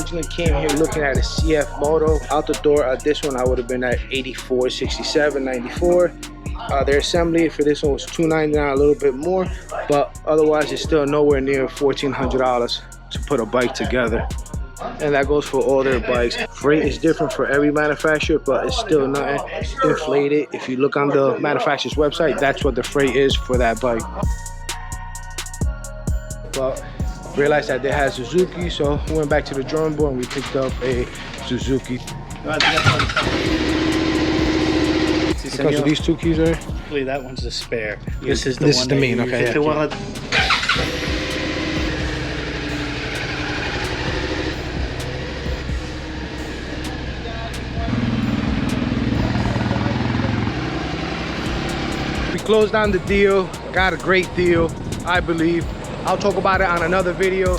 originally came here looking at a CFMOTO. Out the door, this one I would have been at 84, 67, 94. Their assembly for this one was $299, a little bit more, but otherwise it's still nowhere near $1,400 to put a bike together. And that goes for all their bikes. Freight is different for every manufacturer, but it's still nothing inflated. If you look on the manufacturer's website, that's what the freight is for that bike. But realized that they had Suzuki, so we went back to the drawing board and we picked up a Suzuki. It comes with these two keys there. Actually, that one's the spare. This is the main, okay. Yeah. We closed on the deal, got a great deal, I believe. I'll talk about it on another video.